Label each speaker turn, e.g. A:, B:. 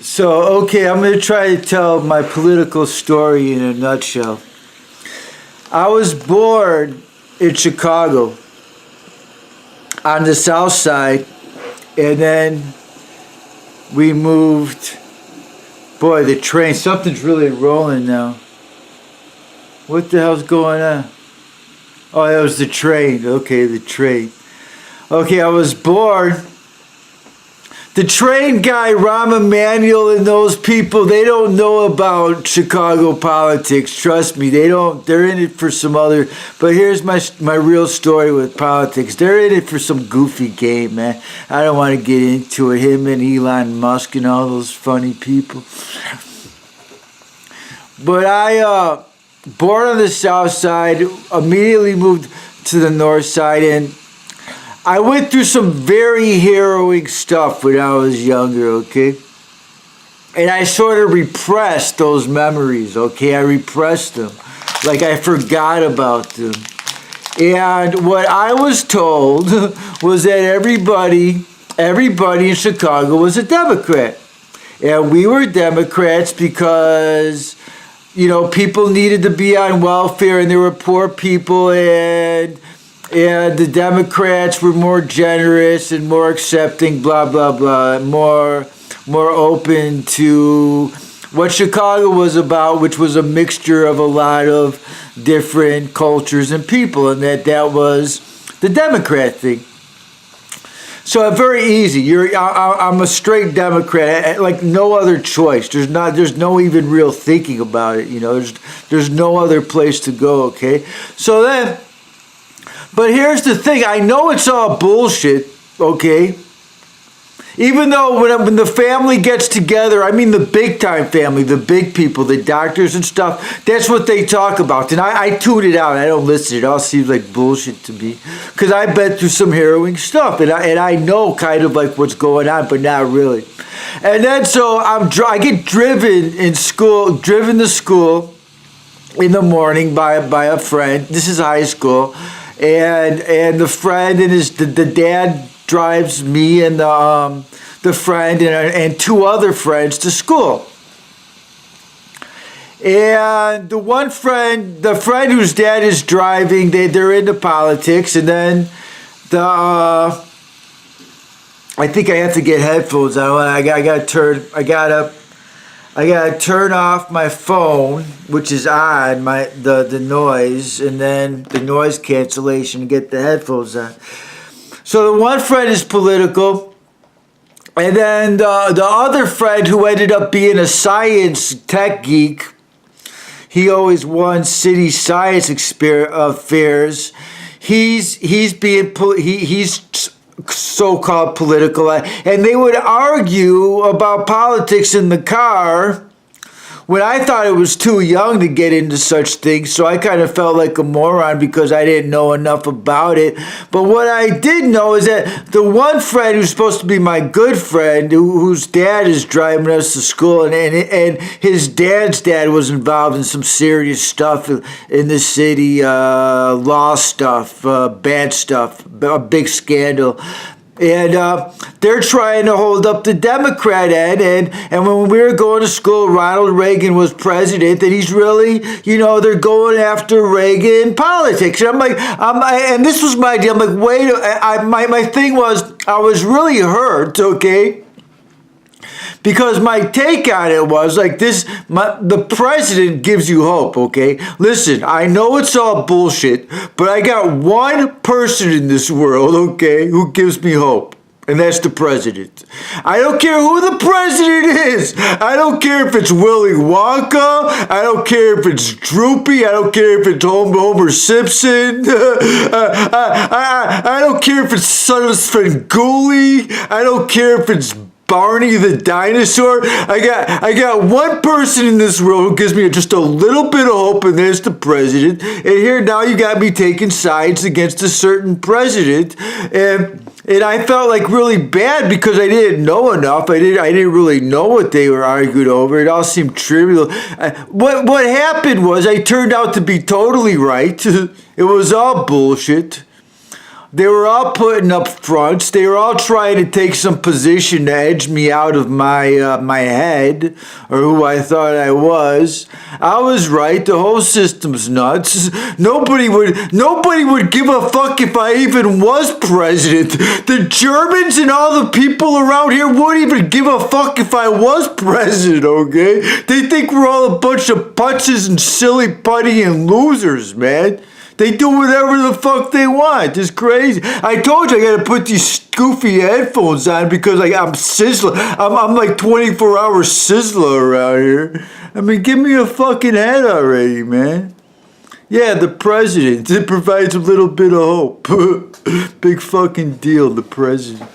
A: So, okay, I'm going to try to tell my political story in a nutshell. I was born in Chicago on the south side, and then we moved. Boy, the train, something's really rolling now. What the hell's going on? Oh, that was the train. Okay, the train. Okay, I was born. The train guy, Rahm Emanuel, and those people, they don't know about Chicago politics. Trust me, they don't. They're in it for some other. But here's my real story with politics. They're in it for some goofy game, man. I don't want to get into it. Him and Elon Musk and all those funny people. But I, born on the south side, immediately moved to the north side, and I went through some very harrowing stuff when I was younger, okay? And I sort of repressed those memories, okay? I repressed them. Like I forgot about them. And what I was told was that everybody in Chicago was a Democrat. And we were Democrats because, people needed to be on welfare and there were poor people, and the Democrats were more generous and more accepting, blah, blah, blah, more open to what Chicago was about, which was a mixture of a lot of different cultures and people, and that was the Democrat thing. So very easy. I'm a straight Democrat, like no other choice. There's no even real thinking about it. There's no other place to go. Okay, so then. But here's the thing, I know it's all bullshit, okay? Even though when the family gets together, I mean the big time family, the big people, the doctors and stuff, that's what they talk about. And I tune it out, I don't listen, it all seems like bullshit to me. Because I've been through some harrowing stuff, and I know kind of like what's going on, but not really. And then so I get driven to school in the morning by a friend. This is high school. And the friend and the dad drives me and the friend and two other friends to school. And the friend whose dad is driving, they're into politics. And then I think I have to get headphones on. I gotta turn off my phone, which is on, the noise, and then the noise cancellation, and get the headphones on. So the one friend is political, and then the other friend, who ended up being a science tech geek, he always won city science affairs. He's so-called political, and they would argue about politics in the car when I thought it was too young to get into such things, so I kind of felt like a moron because I didn't know enough about it. But what I did know is that the one friend who's supposed to be my good friend, whose dad is driving us to school, and his dad's dad was involved in some serious stuff in the city, law stuff, bad stuff, a big scandal. And they're trying to hold up the Democrat end. And when we were going to school, Ronald Reagan was president, and he's really, they're going after Reagan politics. And I'm like, and this was my idea. I'm like, wait, my thing was, I was really hurt, okay? Because my take on it was like this, the president gives you hope, okay? Listen, I know it's all bullshit, but I got one person in this world, okay, who gives me hope. And that's the president. I don't care who the president is. I don't care if it's Willy Wonka. I don't care if it's Droopy. I don't care if it's Homer Simpson. I don't care if it's Son of Svengoolie. I don't care if it's Barney the dinosaur. I got one person in this world who gives me just a little bit of hope, and there's the president. And here now you got me taking sides against a certain president, and I felt like really bad because I didn't know enough. I didn't really know what they were arguing over. It all seemed trivial. What happened was I turned out to be totally right. It was all bullshit. They were all putting up fronts. They were all trying to take some position to edge me out of my head or who I thought I was. I was right. The whole system's nuts. Nobody would give a fuck if I even was president. The Germans and all the people around here wouldn't even give a fuck if I was president, okay? They think we're all a bunch of putzes and silly putty and losers, man. They do whatever the fuck they want. It's crazy. I told you I gotta put these goofy headphones on because I'm sizzling. I'm like 24-hour sizzler around here. I mean, give me a fucking head already, man. Yeah, the president. It provides a little bit of hope. Big fucking deal, the president.